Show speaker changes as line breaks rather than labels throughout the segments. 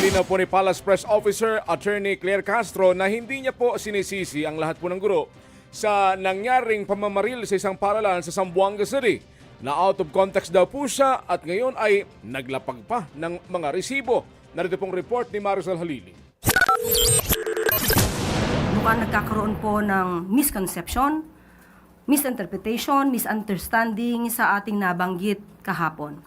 Nilinaw po ni Palace Press Officer Attorney Castro na hindi niya po sinisisi ang lahat po ng guro sa nangyaring pamamaril sa isang paaralan sa Zamboanga City na out of context daw po siya at ngayon ay naglapag pa ng mga resibo. Narito pong report ni Maricel Halili.
Mukhang nagkakaroon po ng misconception, misinterpretation, misunderstanding sa ating nabanggit kahapon.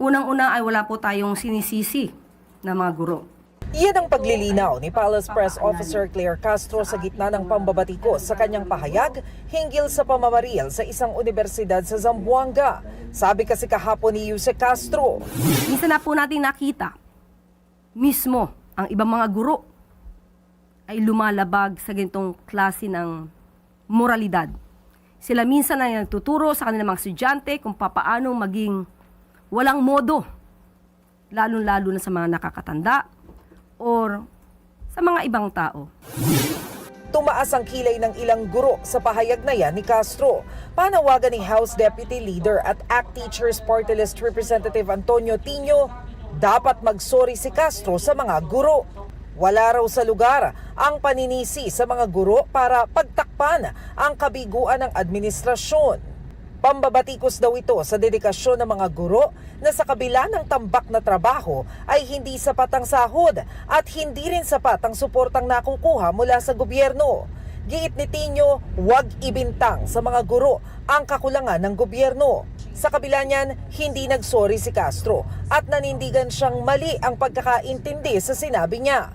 Unang-una ay wala po tayong sinisisi na mga guro.
Iyan ang paglilinaw ni Palace Press Officer Castro sa gitna ng pambabatikos sa kanyang pahayag hinggil sa pamamaril sa isang universidad sa Zamboanga. Sabi kasi kahapon ni Usec Castro.
Minsan na po natin nakita mismo ang ibang mga guro ay lumalabag sa ganitong klase ng moralidad. Sila minsan ay nagtuturo sa kanilang mga estudyante kung papaano maging walang modo, lalo-lalo na sa mga nakakatanda or sa mga ibang tao.
Tumaas ang kilay ng ilang guro sa pahayag na yan ni Castro. Panawagan ni House Deputy Leader at ACT Teachers Party List Representative Antonio Tino, dapat magsorry si Castro sa mga guro. Wala raw sa lugar ang paninisi sa mga guro para pagtakpan ang kabiguan ng administrasyon. Pambabatikos daw ito sa dedikasyon ng mga guro na sa kabila ng tambak na trabaho ay hindi sapat ang sahod at hindi rin sapat ang suportang nakukuha mula sa gobyerno. Giit ni Tino, huwag ibintang sa mga guro ang kakulangan ng gobyerno. Sa kabila niyan, hindi nagsorry si Castro at nanindigan siyang mali ang pagkakaintindi sa sinabi niya.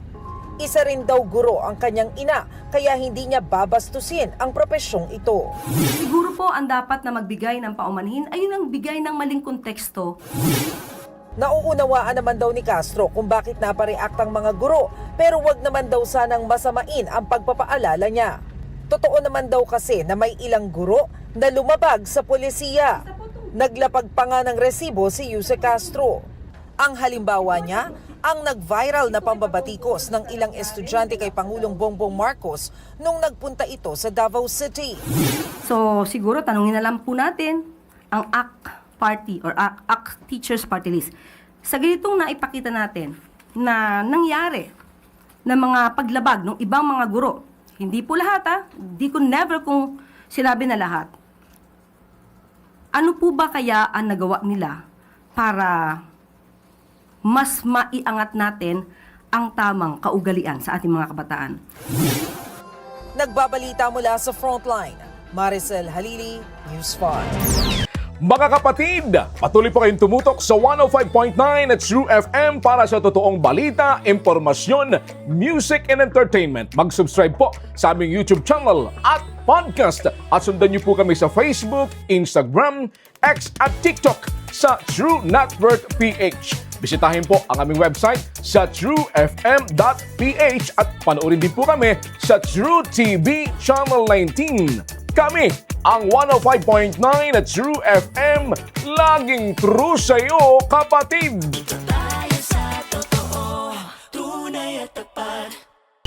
Isa rin daw guro ang kanyang ina, kaya hindi niya babastusin ang profesyong ito.
Siguro po ang dapat na magbigay ng paumanhin ay yun ang bigay ng maling konteksto.
Nauunawaan naman daw ni Castro kung bakit napareact ang mga guro, pero wag naman daw sanang masamain ang pagpapaalala niya. Totoo naman daw kasi na may ilang guro na lumabag sa pulisya. Naglapag pa nga ng resibo si Usec Castro. Ang halimbawa niya, ang nag-viral na pambabatikos ng ilang estudyante kay Pangulong Bongbong Marcos nung nagpunta ito sa Davao City.
So siguro tanungin na lang po natin ang ACT Party or ACT Teachers Party List. Sa ganitong naipakita natin na nangyari na mga paglabag ng ibang mga guro, hindi po lahat hindi ko never kung sinabi na lahat. Ano po ba kaya ang nagawa nila para mas maiangat natin ang tamang kaugalian sa ating mga kabataan?
Nagbabalita mula sa Frontline, Maricel Halili, News 5.
Mga kapatid, patuloy po kayong tumutok sa 105.9 at True FM para sa totoong balita, impormasyon, music and entertainment. Mag-subscribe po sa aming YouTube channel at podcast at sundan niyo po kami sa Facebook, Instagram, X at TikTok sa True Network PH. Bisitahin po ang aming website sa truefm.ph at panoorin din po kami sa True TV Channel 19. Kami ang 105.9 at True FM, laging true sa iyo, kapatid!